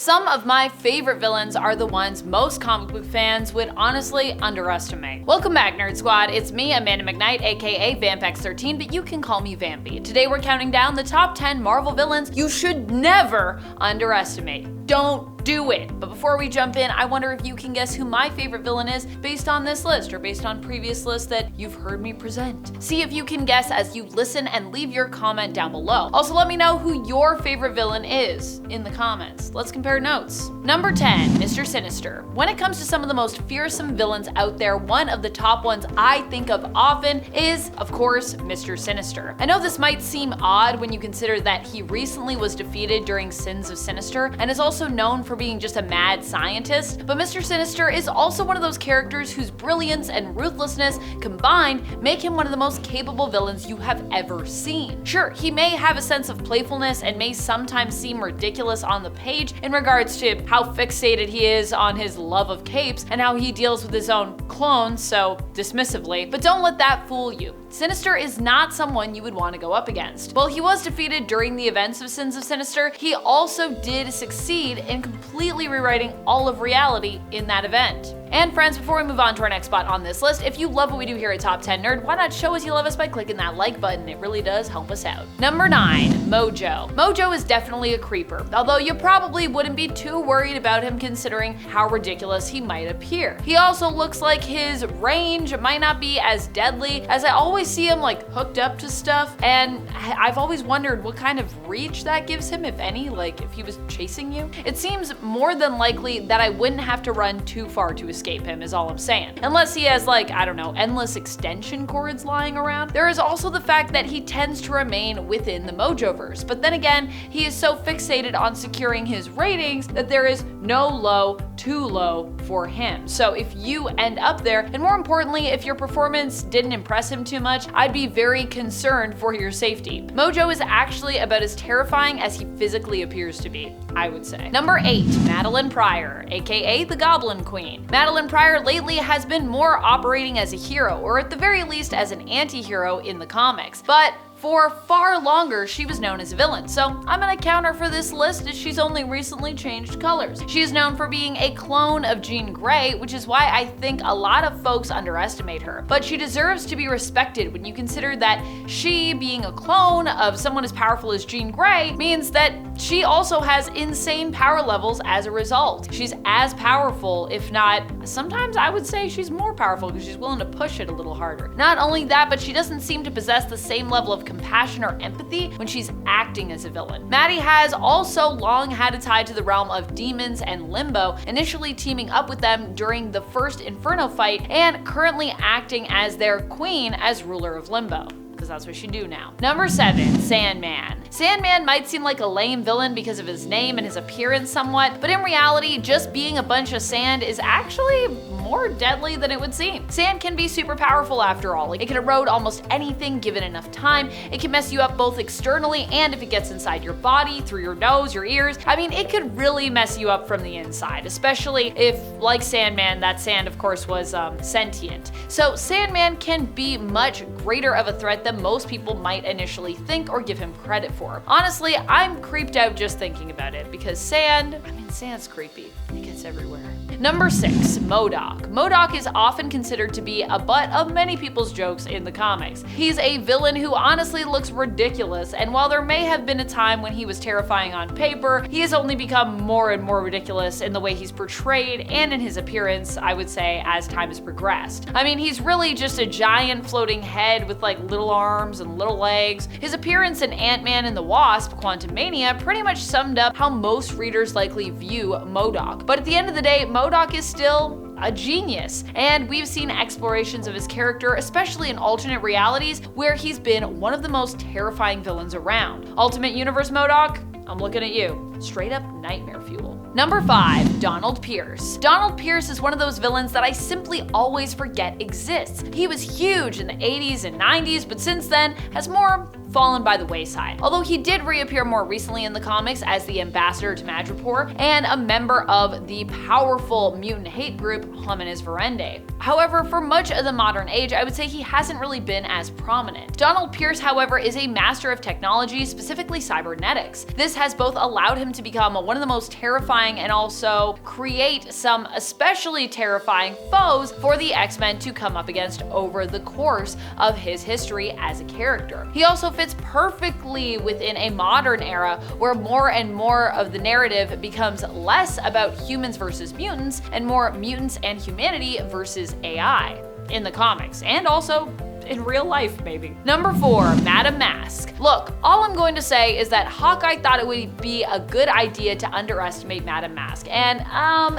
Some of my favorite villains are the ones most comic book fans would honestly underestimate. Welcome back, Nerd Squad. It's me, Amanda McKnight, aka VampX13, but you can call me Vampy. Today we're counting down the top 10 Marvel villains you should never underestimate. Don't do it. But before we jump in, I wonder if you can guess who my favorite villain is based on this list or based on previous lists that you've heard me present. See if you can guess as you listen and leave your comment down below. Also, let me know who your favorite villain is in the comments. Let's compare notes. Number 10, Mr. Sinister. When it comes to some of the most fearsome villains out there, one of the top ones I think of often is, of course, Mr. Sinister. I know this might seem odd when you consider that he recently was defeated during Sins of Sinister and is also known for being just a mad scientist, but Mr. Sinister is also one of those characters whose brilliance and ruthlessness combined make him one of the most capable villains you have ever seen. Sure, he may have a sense of playfulness and may sometimes seem ridiculous on the page in regards to how fixated he is on his love of capes and how he deals with his own clones so dismissively, but don't let that fool you. Sinister is not someone you would want to go up against. While he was defeated during the events of Sins of Sinister, he also did succeed in completely rewriting all of reality in that event. And friends, before we move on to our next spot on this list, if you love what we do here at Top 10 Nerd, why not show us you love us by clicking that like button? It really does help us out. Number 9, Mojo. Mojo is definitely a creeper, although you probably wouldn't be too worried about him considering how ridiculous he might appear. He also looks like his range might not be as deadly, as I always see him like hooked up to stuff, and I've always wondered what kind of reach that gives him, if any, like if he was chasing you. It seems more than likely that I wouldn't have to run too far to escape him, is all I'm saying. Unless he has like, I don't know, endless extension cords lying around. There is also the fact that he tends to remain within the Mojoverse, but then again, he is so fixated on securing his ratings that there is no low too low for him. So if you end up there, and more importantly, if your performance didn't impress him too much, I'd be very concerned for your safety. Mojo is actually about as terrifying as he physically appears to be, I would say. Number 8, Madelyne Pryor, aka the Goblin Queen. Madelyne Pryor lately has been more operating as a hero, or at the very least as an anti-hero in the comics, but for far longer, she was known as a villain, so I'm gonna count her for this list as she's only recently changed colors. She is known for being a clone of Jean Grey, which is why I think a lot of folks underestimate her. But she deserves to be respected when you consider that she, being a clone of someone as powerful as Jean Grey, means that she also has insane power levels as a result. She's as powerful, if not, sometimes I would say she's more powerful because she's willing to push it a little harder. Not only that, but she doesn't seem to possess the same level of compassion or empathy when she's acting as a villain. Maddie has also long had a tie to the realm of demons and Limbo, initially teaming up with them during the first Inferno fight and currently acting as their queen as ruler of Limbo, because that's what she do now. Number 7, Sandman. Sandman might seem like a lame villain because of his name and his appearance somewhat, but in reality, just being a bunch of sand is actually more deadly than it would seem. Sand can be super powerful after all. It can erode almost anything given enough time. It can mess you up both externally and if it gets inside your body, through your nose, your ears. I mean, it could really mess you up from the inside, especially if, like Sandman, that sand of course was sentient. So Sandman can be much greater of a threat than most people might initially think or give him credit for. Honestly, I'm creeped out just thinking about it because sand's creepy. It gets everywhere. Number 6, MODOK. MODOK is often considered to be a butt of many people's jokes in the comics. He's a villain who honestly looks ridiculous, and while there may have been a time when he was terrifying on paper, he has only become more and more ridiculous in the way he's portrayed and in his appearance, I would say, as time has progressed. I mean, he's really just a giant floating head with like little arms and little legs. His appearance in Ant-Man and the Wasp: Quantumania pretty much summed up how most readers likely view MODOK. But at the end of the day, MODOK is still a genius, and we've seen explorations of his character, especially in alternate realities, where he's been one of the most terrifying villains around. Ultimate Universe MODOK, I'm looking at you. Straight up nightmare fuel. Number 5, Donald Pierce. Donald Pierce is one of those villains that I simply always forget exists. He was huge in the 80s and 90s, but since then has more fallen by the wayside. Although he did reappear more recently in the comics as the ambassador to Madripoor and a member of the powerful mutant hate group Homines Verendi. However, for much of the modern age, I would say he hasn't really been as prominent. Donald Pierce, however, is a master of technology, specifically cybernetics. This has both allowed him to become one of the most terrifying and also create some especially terrifying foes for the X-Men to come up against over the course of his history as a character. He also fits perfectly within a modern era where more and more of the narrative becomes less about humans versus mutants and more mutants and humanity versus AI in the comics, and also in real life, maybe. Number 4, Madame Masque. Look, all I'm going to say is that Hawkeye thought it would be a good idea to underestimate Madame Masque, and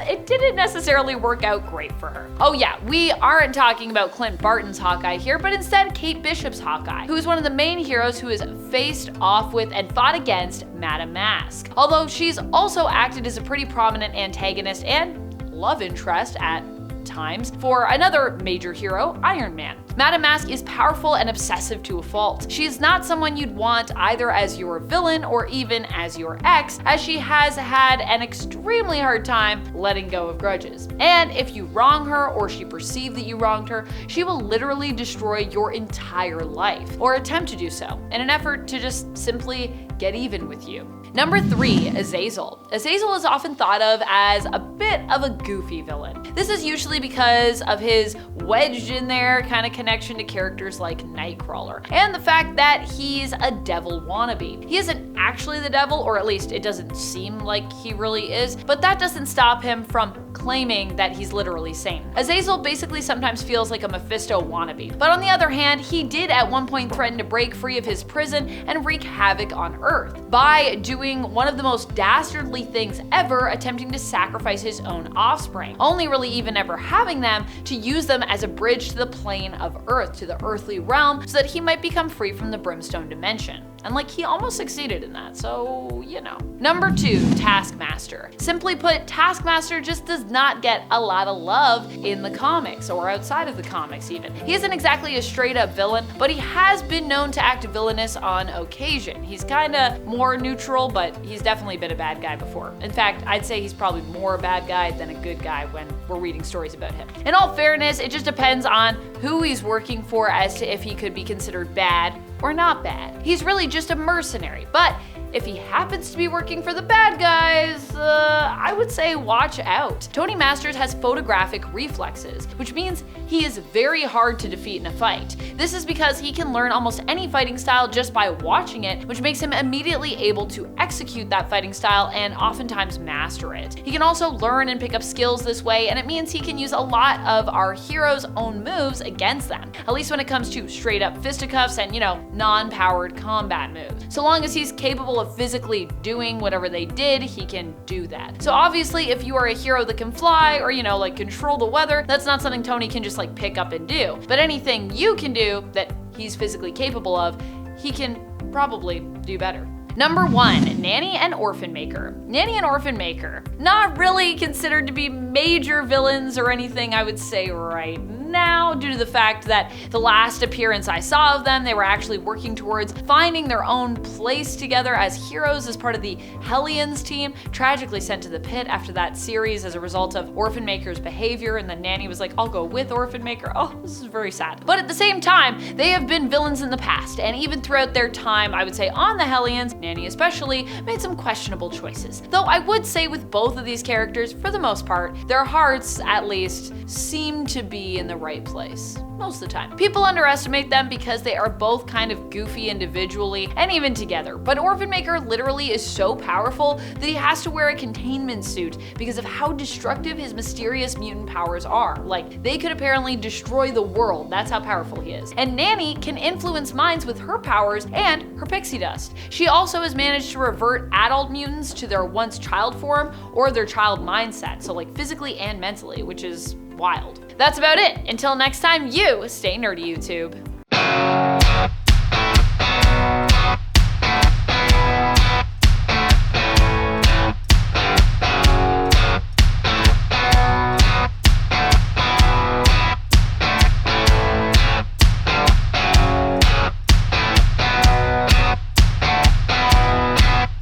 it didn't necessarily work out great for her. Oh yeah, we aren't talking about Clint Barton's Hawkeye here, but instead Kate Bishop's Hawkeye, who is one of the main heroes who has faced off with and fought against Madame Masque. Although she's also acted as a pretty prominent antagonist and love interest at times for another major hero, Iron Man. Madame Masque is powerful and obsessive to a fault. She is not someone you'd want either as your villain or even as your ex, as she has had an extremely hard time letting go of grudges. And if you wrong her or she perceived that you wronged her, she will literally destroy your entire life, or attempt to do so, in an effort to just simply get even with you. Number 3, Azazel. Azazel is often thought of as a bit of a goofy villain. This is usually because of his wedged in there kind of connection to characters like Nightcrawler, and the fact that he's a devil wannabe. He isn't actually the devil, or at least it doesn't seem like he really is, but that doesn't stop him from claiming that he's literally Satan. Azazel basically sometimes feels like a Mephisto wannabe, but on the other hand, he did at one point threaten to break free of his prison and wreak havoc on Earth by doing one of the most dastardly things ever, attempting to sacrifice his own offspring, only really even ever having them to use them as a bridge to the plane of Earth, to the earthly realm, so that he might become free from the Brimstone dimension. And like, he almost succeeded in that, so you know. Number 2, Taskmaster. Simply put, Taskmaster just does not get a lot of love in the comics, or outside of the comics even. He isn't exactly a straight up villain, but he has been known to act villainous on occasion. He's kinda more neutral, but he's definitely been a bad guy before. In fact, I'd say he's probably more a bad guy than a good guy when we're reading stories about him. In all fairness, it just depends on who he's working for as to if he could be considered bad or not bad. He's really just a mercenary, but if he happens to be working for the bad guys, I would say watch out. Tony Masters has photographic reflexes, which means he is very hard to defeat in a fight. This is because he can learn almost any fighting style just by watching it, which makes him immediately able to execute that fighting style and oftentimes master it. He can also learn and pick up skills this way, and it means he can use a lot of our heroes' own moves against them, at least when it comes to straight up fisticuffs and, you know, non-powered combat moves. So long as he's capable of physically doing whatever they did, he can do that. So obviously, if you are a hero that can fly or, you know, like control the weather, that's not something Tony can just like pick up and do. But anything you can do that he's physically capable of, he can probably do better. Number 1, Nanny and Orphan Maker. Nanny and Orphan Maker, not really considered to be major villains or anything, I would say right now, due to the fact that the last appearance I saw of them, they were actually working towards finding their own place together as heroes as part of the Hellions team, tragically sent to the pit after that series as a result of Orphan Maker's behavior, and then Nanny was like, I'll go with Orphan Maker. Oh, this is very sad. But at the same time, they have been villains in the past, and even throughout their time, I would say on the Hellions, Nanny especially, made some questionable choices. Though I would say with both of these characters, for the most part, their hearts, at least, seem to be in the right place. Most of the time. People underestimate them because they are both kind of goofy individually and even together, but Orphan Maker literally is so powerful that he has to wear a containment suit because of how destructive his mysterious mutant powers are. Like, they could apparently destroy the world, that's how powerful he is. And Nanny can influence minds with her powers and her pixie dust. She also has managed to revert adult mutants to their once child form or their child mindset, so like physically and mentally, which is wild. That's about it. Until next time, you stay nerdy, YouTube.